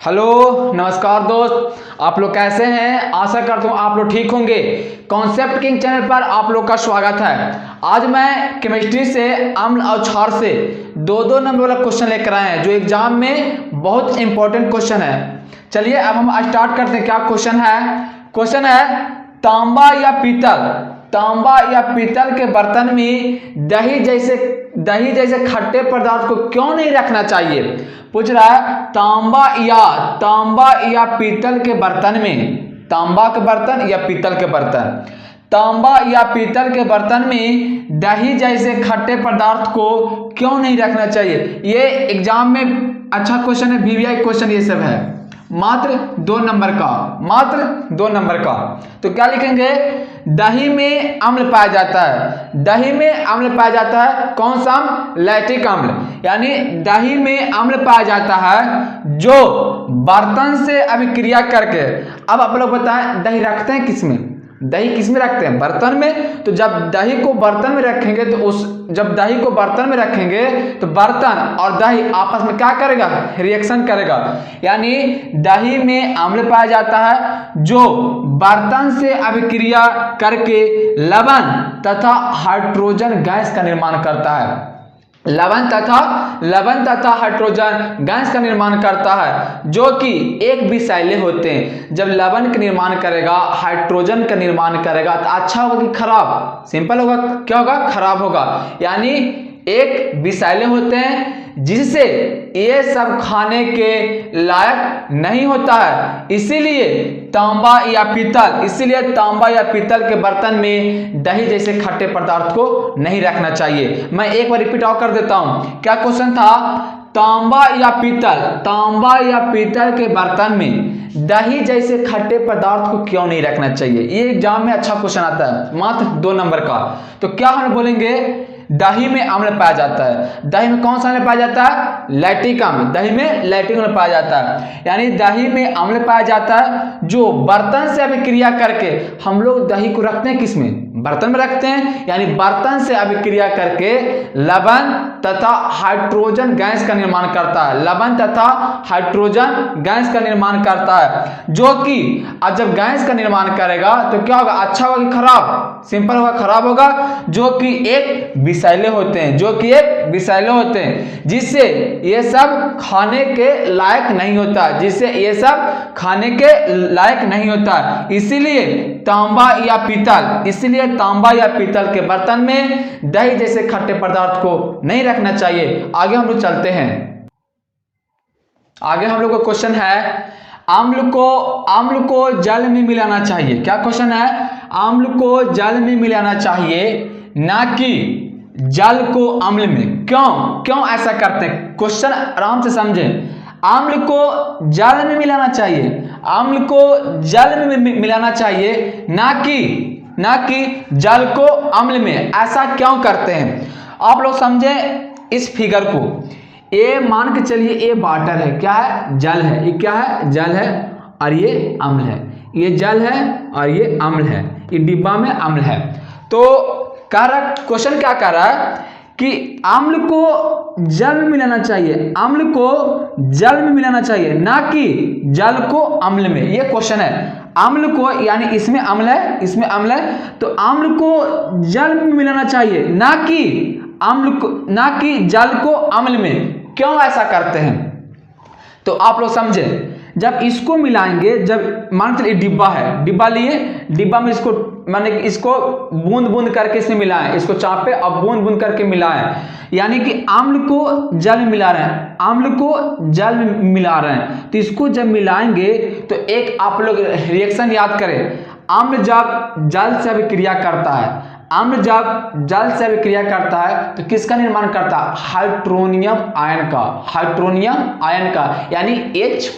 Hello नमस्कार दोस्त, आप लोग कैसे हैं। आशा करता हूँ आप लोग ठीक होंगे। कॉन्सेप्ट किंग चैनल पर आप लोग का स्वागत है। आज मैं केमिस्ट्री से अम्ल और क्षार से दो नंबर वाला क्वेश्चन लेकर आए हैं जो एग्जाम में बहुत इंपॉर्टेंट क्वेश्चन है। चलिए अब हम स्टार्ट करते हैं। क्या क्वेश्चन है? क्वेश्चन है तांबा या पीतल के बर्तन में दही जैसे खट्टे पदार्थ को क्यों नहीं रखना चाहिए। पूछ रहा है तांबा या पीतल के बर्तन में, तांबा के बर्तन या पीतल के बर्तन, तांबा या पीतल के बर्तन में दही जैसे खट्टे पदार्थ को क्यों नहीं रखना चाहिए। ये एग्जाम में अच्छा क्वेश्चन है, वीवीआई क्वेश्चन ये सब है। मात्र 2 नंबर का। तो क्या लिखेंगे? दही में अम्ल पाया जाता है। दही में अम्ल पाया जाता है कौन सा अम्ल? लैक्टिक अम्ल। यानी दही में अम्ल पाया जाता है जो बर्तन से अभिक्रिया करके, अब आप लोग बताएं दही रखते हैं किसमें? दही किसमें रखते हैं? बर्तन में। तो जब दही को बर्तन में रखेंगे तो बर्तन और दही आपस में क्या करेगा? रिएक्शन करेगा। यानी दही में अम्ल पाया जाता है जो बर्तन से अभिक्रिया करके लवण तथा हाइड्रोजन गैस का निर्माण करता है। लवण तथा हाइड्रोजन गैस का निर्माण करता है जो कि एक विषैले होते हैं। जब लवण का निर्माण करेगा, हाइड्रोजन का निर्माण करेगा तो अच्छा होगा कि खराब? सिंपल होगा। क्या होगा? खराब होगा। यानी एक विषैले होते हैं जिससे ये सब खाने के लायक नहीं होता है। इसीलिए तांबा या पीतल के बर्तन में दही जैसे खट्टे पदार्थ को नहीं रखना चाहिए। मैं एक बार रिपीट और कर देता हूं। क्या क्वेश्चन था? तांबा या पीतल के बर्तन में दही जैसे खट्टे पदार्थ को क्यों नहीं रखना चाहिए। ये एग्जाम में अच्छा क्वेश्चन आता है, मात्र 2 नंबर का। तो क्या हम बोलेंगे? दही में अम्ल पाया जाता है। दही में कौन सा अम्ल पाया जाता है? लैक्टिक अम्ल। दही में लैक्टिक अम्ल पाया जाता है। यानी दही में अम्ल पाया जाता है जो बर्तन से अभिक्रिया करके, हम लोग दही को रखते हैं किसमें? बर्तन में रखते हैं। यानी बर्तन से अभिक्रिया करके लवण तथा हाइड्रोजन गैस का निर्माण करता है। लवण तथा हाइड्रोजन गैस का निर्माण करता है जो कि अब जब गैस का निर्माण करेगा तो क्या होगा? अच्छा होगा कि खराब? सिंपल होगा, खराब होगा। जो कि एक विषैले होते हैं जिससे ये सब खाने के लायक नहीं होता। इसीलिए तांबा या पीतल के बर्तन में दही जैसे खट्टे पदार्थ को नहीं रखना चाहिए। आगे हम लोग चलते हैं। आगे हम लोग का क्वेश्चन है अम्ल को जल में मिलाना चाहिए। क्या क्वेश्चन है? अम्ल को जल में मिलाना चाहिए ना कि जल को अम्ल में। क्यों ऐसा करते हैं? क्वेश्चन आराम से समझें। अम्ल को जल में मिलाना चाहिए ना कि जल को अम्ल में। ऐसा क्यों करते हैं आप लोग समझें इस फिगर को। ये मान के चलिए ये वाटर है। क्या है? जल है। ये क्या है? जल है और ये अम्ल है। ये जल है और ये अम्ल है। ये डिब्बा में अम्ल है। तो क्वेश्चन क्या कह रहा है कि अम्ल को जल में मिलाना चाहिए ना कि जल को अम्ल में। ये क्वेश्चन है। अम्ल को, यानी इसमें अम्ल है तो अम्ल को जल में मिलाना चाहिए ना कि जल को अम्ल में। क्यों ऐसा करते हैं? तो आप लोग समझे। जब इसको मिलाएंगे, जब मान लीजिए डिब्बा है, डिब्बा में इसको बूंद करके इसमें मिलाएं, इसको चापे और बूंद करके मिलाएं। यानी कि अम्ल को जल में मिला रहे हैं। तो इसको जब मिलाएंगे तो एक आप लोग रिएक्शन याद करें। अम्ल जब जल से अभिक्रिया करता है तो किसका निर्माण करता है? हाइड्रोनियम आयन का, यानी H+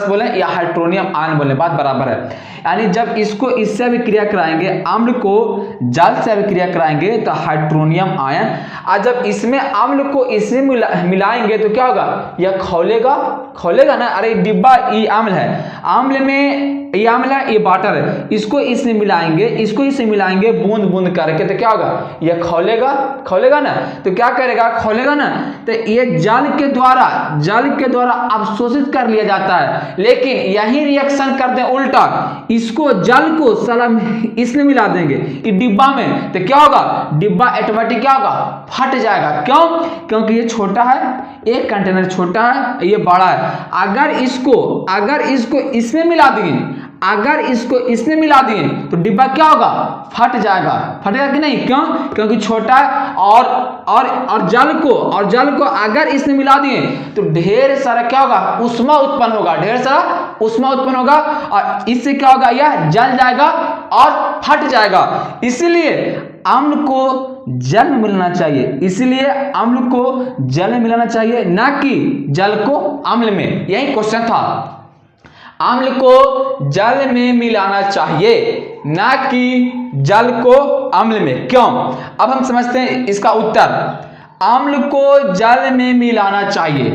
बोले या हाइड्रोनियम आयन बोले, बात बराबर है। यानी जब इसको इससे अभिक्रिया कराएंगे, अम्ल को जल से अभिक्रिया कराएंगे तो हाइड्रोनियम आयन, और जब इसमें अम्ल को इसमें मिलाएंगे तो क्या होगा? यह खोलेगा ना। अरे डिब्बा ये अम्ल है, अम्ल में ये अम्ल है, ये वाटर है, इसको इसमें मिलाएंगे, इसको इससे मिलाएंगे बूंद बूंद करके, तो क्या होगा, ये खौलेगा, खौलेगा ना, तो क्या करेगा, खौलेगा ना, तो ये जल के द्वारा अवशोषित कर लिया जाता है। लेकिन यही रिएक्शन करते हैं उल्टा, इसको जल को सलाम इसमें मिला देंगे ये डिब्बा में, तो क्या होगा, डिब्बा ऑटोमेटिक क्या होगा, फट जाएगा। क्यों, क्योंकि ये छोटा है, एक कंटेनर छोटा है, ये बड़ा है। अगर इसको इसमें मिला दिए, अगर इसको इसमें मिला दिए तो डिब्बा क्या होगा, फट जाएगा, फटेगा कि नहीं, क्यों, क्योंकि छोटा है। और जल को अगर इसमें मिला दिए तो ढेर सारा क्या होगा, उष्मा उत्पन्न होगा, ढेर सारा उष्मा उत्पन्न होगा, और इससे क्या होगा, यह जल जाएगा और फट जाएगा। इसलिए अम्ल को जल में मिलाना चाहिए, इसलिए अम्ल को जल में मिलाना चाहिए, ना कि जल को अम्ल में। यही क्वेश्चन था, अम्ल को जल में मिलाना चाहिए, ना कि जल को अम्ल में। क्यों, अब हम समझते हैं इसका उत्तर। अम्ल को जल में मिलाना चाहिए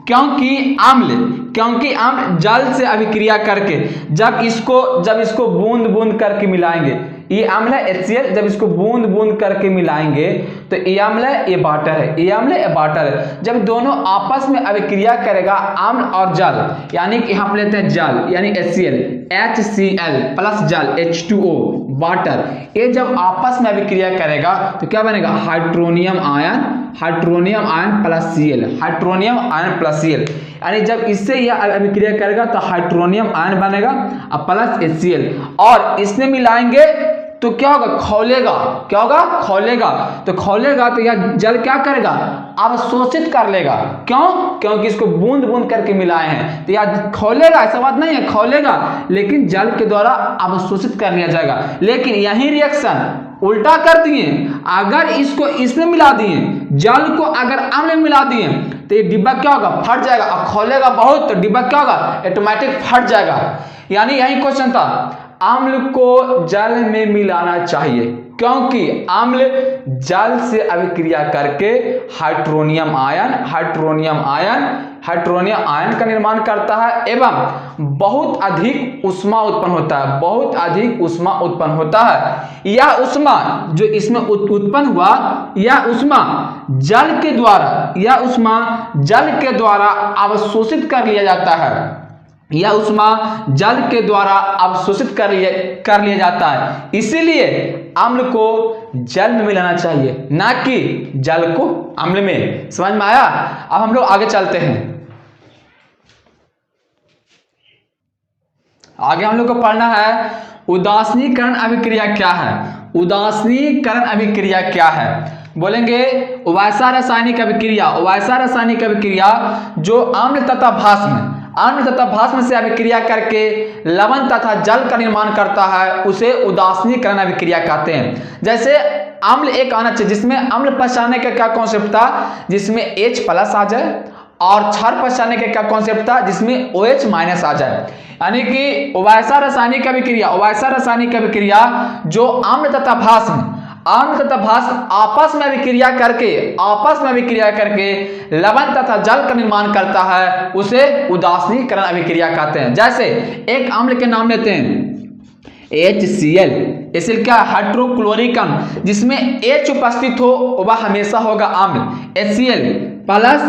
क्योंकि अम्ल जल से अभिक्रिया करके जब इसको बूंद बूंद करके मिलाएंगे, ये अम्ल है HCl, जब इसको बूंद बूंद करके मिलाएंगे तो ये अम्ल है, ये वाटर है, ये अम्ल है, वाटर है। जब दोनों आपस में अभिक्रिया करेगा अम्ल और जल, यानी कि हम लेते हैं जल यानी HCl प्लस जल H2O वाटर, ये जब आपस में अभिक्रिया करेगा तो क्या बनेगा, hydronium ion plus Cl, hydronium ion plus Cl, यानी जब इससे यह अभिक्रिया करेगा तो हाइड्रोनियम आयन बनेगा प्लस HCl, और इसमें मिलाएंगे तो क्या होगा, खौलेगा, क्या होगा, खौलेगा। तो खौलेगा तो यह जल क्या करेगा, अवशोषित कर लेगा। क्यों, क्योंकि इसको बूंद बूंद करके मिलाए हैं, तो यह खौलेगा, ऐसा बात नहीं है, खौलेगा, लेकिन जल के द्वारा अवशोषित कर लिया जाएगा। लेकिन यही रिएक्शन उल्टा कर दिए, अगर इसको इसमें मिला दिए, जल को अगर अम्ल में मिला दिए तो ये डिब्बा क्या होगा, फट जाएगा, और खौलेगा बहुत, तो डिब्बा क्या होगा, ऑटोमेटिक फट जाएगा। यानी यही क्वेश्चन था, अम्ल को जल में मिलाना चाहिए क्योंकि अम्ल जल से अभिक्रिया करके हाइड्रोनियम आयन का निर्माण करता है एवं बहुत अधिक ऊष्मा उत्पन्न होता है। यह ऊष्मा जो इसमें उत्पन्न हुआ, यह ऊष्मा जल के द्वारा अवशोषित कर लिया जाता है, यह ऊष्मा जल के द्वारा अवशोषित कर लिया जाता है। इसीलिए अम्ल को जल में मिलाना चाहिए, ना कि जल को अम्ल में। समझ में आया? अब हम लोग आगे चलते हैं। आगे हम लोग को पढ़ना है उदासीनीकरण अभिक्रिया क्या है। उदासीनीकरण अभिक्रिया क्या है? बोलेंगे उभयसार रासायनिक अभिक्रिया जो अम्ल तथा भस्म से अभिक्रिया करके लवण तथा जल का निर्माण करता है, उसे उदासीनीकरण अभिक्रिया कहते हैं। जैसे अम्ल एक आना चाहिए जिसमें अम्ल पहचानने का क्या कॉन्सेप्ट था, जिसमें H प्लस आ जाए, और क्षार पहचानने का क्या कॉन्सेप्ट था, जिसमें OH माइनस आ जाए। यानी कि उभयसार रासायनिक अभिक्रिया जो अम्ल तथा भस्म आपस में अभिक्रिया करके लवण तथा जल का निर्माण करता है, उसे उदासीनीकरण अभिक्रिया कहते हैं। जैसे एक अम्ल के नाम लेते हैं HCl, HCl क्या, हाइड्रोक्लोरिक अम्ल, जिसमें H उपस्थित हो वह हमेशा होगा अम्ल। HCl प्लस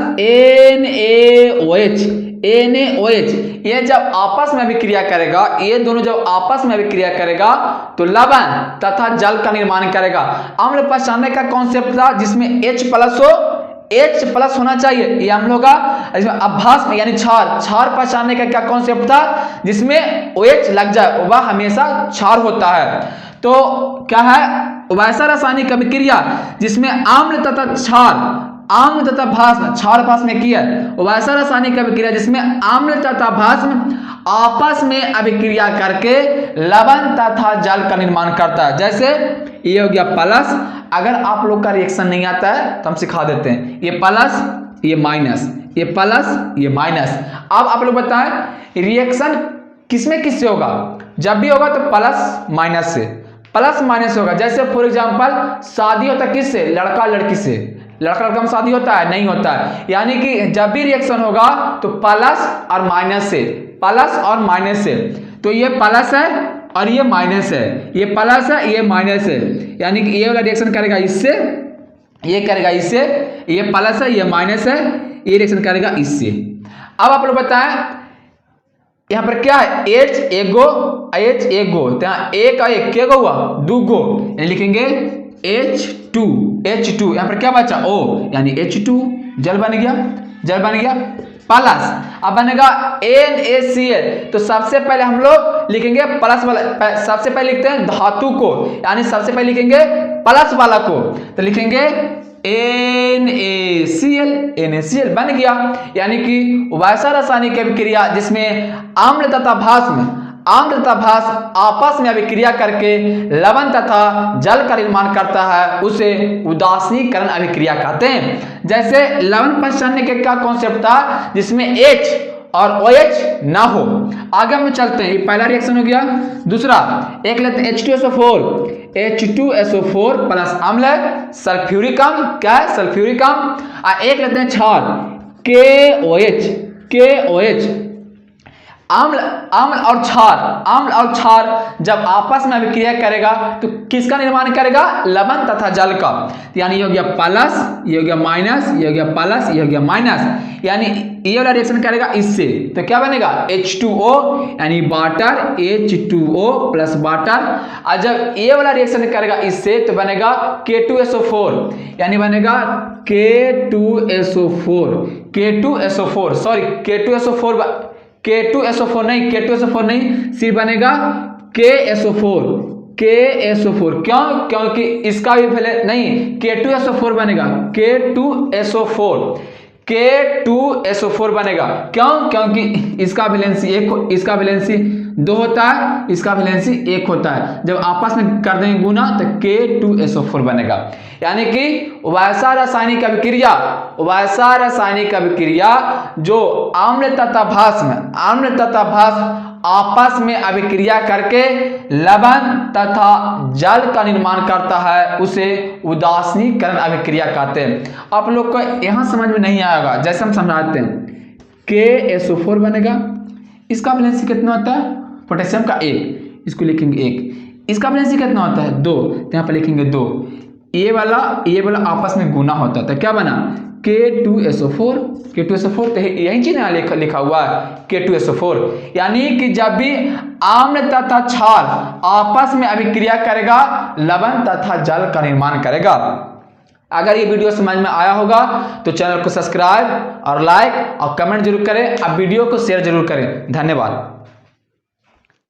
NaOH, ये जब आपस में अभिक्रिया करेगा, ये दोनों जब आपस में अभिक्रिया करेगा तो लवण तथा जल का निर्माण करेगा। अम्ल पहचानने का कॉन्सेप्ट था जिसमें H प्लस होना चाहिए, ये अम्लों का। इसमें अभ्यास यानी क्षार पहचानने का क्या कॉन्सेप्ट था, जिसमें OH लग जाए वह हमेशा क्षार होता है। तो क्या है, उभयसार रासायनिक अभिक्रिया जिसमें अम्ल तथा भस्म, क्षार भस्म की है। उभयसार रासायनिक अभिक्रिया जिसमें अम्ल तथा भस्म आपस में अभिक्रिया करके लवण तथा जल का निर्माण करता है। जैसे ये हो गया प्लस, अगर आप लोग का रिएक्शन नहीं आता है तो हम सिखा देते हैं, ये प्लस ये माइनस, ये प्लस ये माइनस। अब आप लोग बताएं रिएक्शन किसमें किससे होगा, जब भी होगा तो प्लस माइनस से होगा। जैसे फॉर एग्जांपल शादी होता किससे, लड़का लड़की से, लड़का लड़का में शादी होता है? नहीं होता है। यानी कि जब भी रिएक्शन होगा तो प्लस और माइनस से, प्लस और माइनस से। तो ये प्लस है और ये माइनस है, ये प्लस है ये माइनस है, यानी कि ये वाला रिएक्शन करेगा इससे, ये करेगा इससे, ये प्लस है ये माइनस है, ये रिएक्शन करेगा इससे। अब आप लोग बताएं यहाँ पर क्या है? H एगो H एगो, तो यहाँ एक और एक क्या हुआ? दो गो, लिखेंगे H2 यहाँ पर क्या बचा? O, यानी H2 जल बन गया, जल बन गया। प्लस अब बनेगा NaCl, तो सबसे पहले हम लोग लिखेंगे प्लस वाला, सबसे पहले लिखते हैं धातु को, यानी सबसे पहले लिखेंगे प्लस वाला को, तो लिखेंगे NaCl बन गया। यानी कि वैसा रासायनिक अभिक्रिया जिसमें आम्ल तथा भास आपस में अभिक्रिया करके लवण तथा जल का निर्माण करता है, उसे उदासीनीकरण अभिक्रिया कहते हैं। जैसे लवण पहचानने के क्या कॉन्सेप्ट था, जिसमें H और OH ना हो। आगे हम चलते हैं, ये पहला रिएक्शन हो गया। दूसरा एक लेते हैं H2SO4 प्लस अम्ल सल्फ्यूरिक अम्ल, क्या है? सल्फ्यूरिक अम्ल। एक लेते हैं क्षार KOH। अम्ल और क्षार जब आपस में अभिक्रिया करेगा तो किसका निर्माण करेगा? लवण तथा जल का। यानी ये हो गया प्लस, ये हो गया माइनस, ये हो गया प्लस, ये हो गया माइनस, यानी ये वाला रिएक्शन करेगा इससे, तो क्या बनेगा? H2O, यानी वाटर, H2O प्लस वाटर। और जब ये वाला रिएक्शन करेगा इससे तो बनेगा K2SO4, यानी बनेगा K2SO4 नहीं, सिर्फ बनेगा KSO4। क्यों? क्योंकि इसका भी पहले नहीं, K2SO4 बनेगा, K2SO4 बनेगा। क्यों? क्योंकि इसका वैलेंसी 1, इसका वैलेंसी 2 होता है, इसका वैलेंसी 1 होता है। जब आपस में कर देंगे गुना तो K2SO4 बनेगा। यानी कि वैसा रासायनिक अभिक्रिया जो आम्ल तथा भास आपस में अभिक्रिया करके लवण तथा जल का निर्माण करता है, उसे उदासीनीकरण अभिक्रिया कहते हैं। आप लोग को यहां समझ में नहीं आएगा, जैसे हम समझाते हैं। KSO4 बनेगा, इसका वैलेंसी कितना होता है? पोटेशियम का 1, इसको लिखेंगे 1। इसका वैलेंसी कितना होता है? 2, तो यहाँ पर लिखेंगे 2। ये वाला आपस में गुना होता है, तो क्या बना? K2SO4, तो यही चीज यहाँ लिखा हुआ है K2SO4। यानी कि जब भी आम्ल तथा क्षार आपस में अभिक्रिया करेगा, लवण तथा जल का निर्माण करेगा। अगर ये वीडियो समझ में आया होगा तो चैनल को सब्सक्राइब और लाइक और कमेंट जरूर करें। अब वीडियो को शेयर जरूर करें। धन्यवाद।